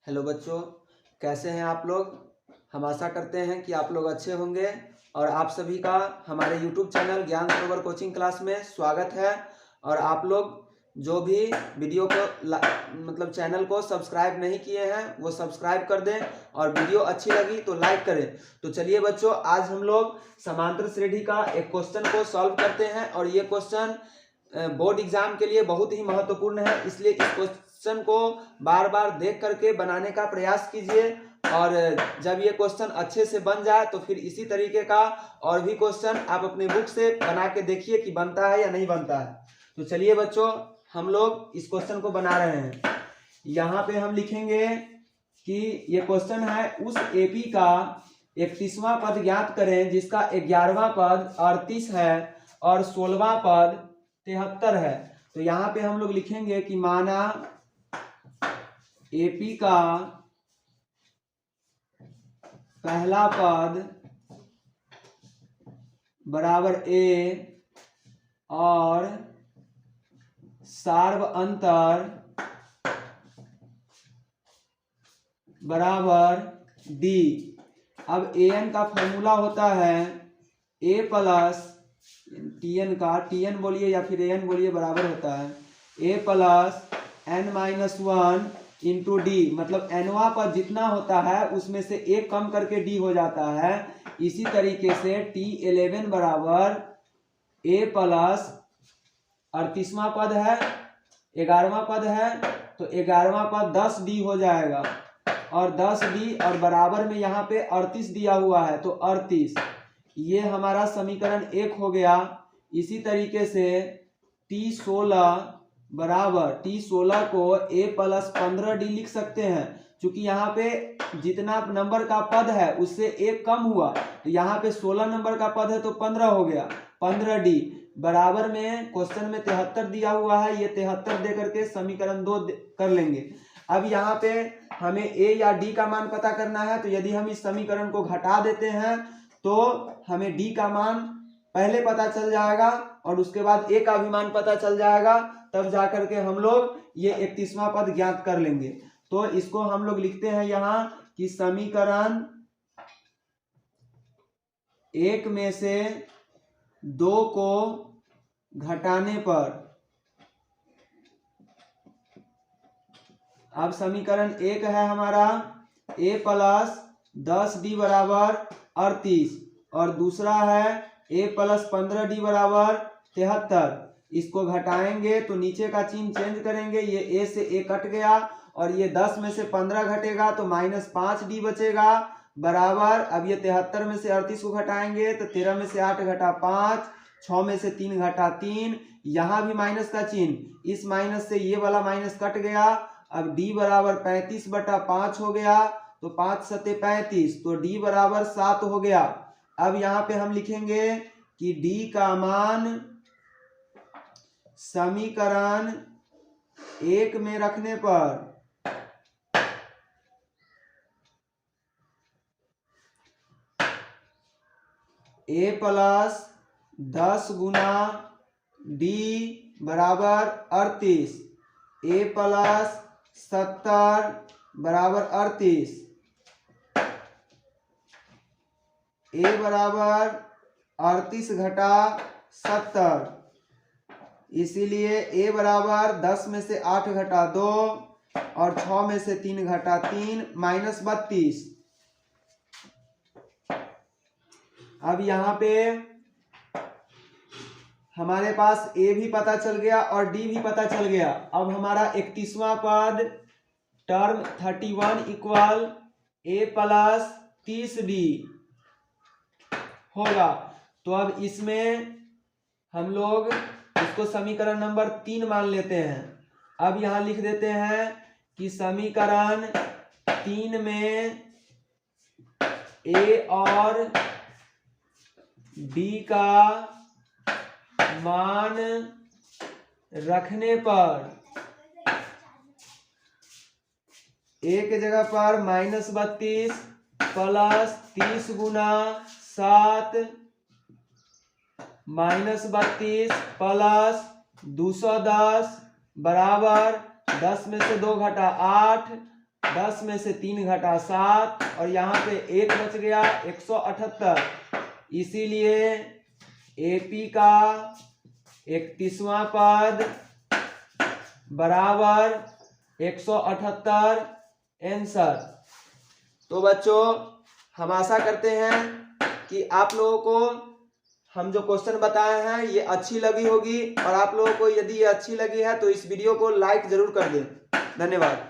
Hello बच्चों, कैसे हैं आप लोग। हम आशा करते हैं कि आप लोग अच्छे होंगे और आप सभी का हमारे यूट्यूब चैनल ज्ञान सरोवर कोचिंग क्लास में स्वागत है। और आप लोग जो भी वीडियो को चैनल को सब्सक्राइब नहीं किए हैं वो सब्सक्राइब कर दें और वीडियो अच्छी लगी तो लाइक करें। तो चलिए बच्चों, आज हम लोग समांतर श्रेणी का एक क्वेश्चन को सॉल्व करते हैं और ये क्वेश्चन बोर्ड एग्जाम के लिए बहुत ही महत्वपूर्ण है, इसलिए इस क्वेश्चन को बार बार देख करके बनाने का प्रयास कीजिए। और जब ये क्वेश्चन अच्छे से बन जाए तो फिर इसी तरीके का और भी क्वेश्चन आप अपने बुक से बना के देखिए कि बनता है या नहीं बनता है। तो चलिए बच्चों, हम लोग इस क्वेश्चन को बना रहे हैं। यहाँ पे हम लिखेंगे कि ये क्वेश्चन है, उस एपी का 31वां पद ज्ञात करें जिसका 11वां पद 38 है और 16वां पद 73 है। तो यहाँ पे हम लोग लिखेंगे कि माना एपी का पहला पद बराबर ए और सार्व अंतर बराबर डी। अब एन का फॉर्मूला होता है ए प्लस टीएन का, टीएन बोलिए या फिर एन बोलिए, बराबर होता है ए प्लस n-1 इंटू डी। मतलब एनवा पर जितना होता है उसमें से एक कम करके डी हो जाता है। इसी तरीके से T11 बराबर ए प्लस 38वां पद है, 11वां पद है, तो 11वां पद 10 डी हो जाएगा और 10 डी और बराबर में यहाँ पे 38 दिया हुआ है तो 38, ये हमारा समीकरण 1 हो गया। इसी तरीके से T16 बराबर, T16 को a प्लस 15 डी लिख सकते हैं, क्योंकि यहाँ पे जितना नंबर का पद है उससे एक कम हुआ, तो यहाँ पे 16 नंबर का पद है तो 15 हो गया, 15 डी बराबर में क्वेश्चन में 73 दिया हुआ है, ये 73 दे करके समीकरण 2 कर लेंगे। अब यहाँ पे हमें a या d का मान पता करना है, तो यदि हम इस समीकरण को घटा देते हैं तो हमें d का मान पहले पता चल जाएगा और उसके बाद a का भी मान पता चल जाएगा, तब जाकर के हम लोग ये 31वां पद ज्ञात कर लेंगे। तो इसको हम लोग लिखते हैं यहाँ कि समीकरण 1 में से 2 को घटाने पर, अब समीकरण 1 है हमारा a प्लस 10 डी बराबर 38 और दूसरा है a प्लस 15 डी बराबर 73। इसको घटाएंगे तो नीचे का चिन्ह चेंज करेंगे, ये a से a कट गया और ये 10 में से 15 घटेगा तो -5 डी बचेगा बराबर। अब ये 73 में से 38 को घटाएंगे तो 13 में से 8 घटा 5, 6 में से 3 घटा 3, यहाँ भी माइनस का चिन्ह, इस माइनस से ये वाला माइनस कट गया। अब d बराबर 35/5 हो गया तो 5 सते 35, तो d बराबर 7 हो गया। अब यहाँ पे हम लिखेंगे कि d का मान समीकरण 1 में रखने पर a प्लस 10 गुना d बराबर 38, a प्लस 70 बराबर 38, a बराबर 38 घटा 70, इसीलिए a बराबर 10 में से 8 घटा 2 और 6 में से 3 घटा 3 -32। अब यहाँ पे हमारे पास a भी पता चल गया और d भी पता चल गया। अब हमारा 31वां पद term 31 equal a plus 30 D होगा। तो अब इसमें हम लोग इसको समीकरण नंबर 3 मान लेते हैं। अब यहाँ लिख देते हैं कि समीकरण 3 में a और d का मान रखने पर a के जगह पर -32 प्लस 30 गुना 7 -32 प्लस 210 बराबर 10 में से 2 घटा 8 10 में से 3 घटा 7 और यहाँ पे 1 बच गया 178। इसीलिए AP का 31वां पद बराबर 178 आंसर। तो बच्चों हम आशा करते हैं कि आप लोगों को हम जो क्वेश्चन बताए हैं ये अच्छी लगी होगी, और आप लोगों को यदि ये अच्छी लगी है तो इस वीडियो को लाइक जरूर कर दें। धन्यवाद।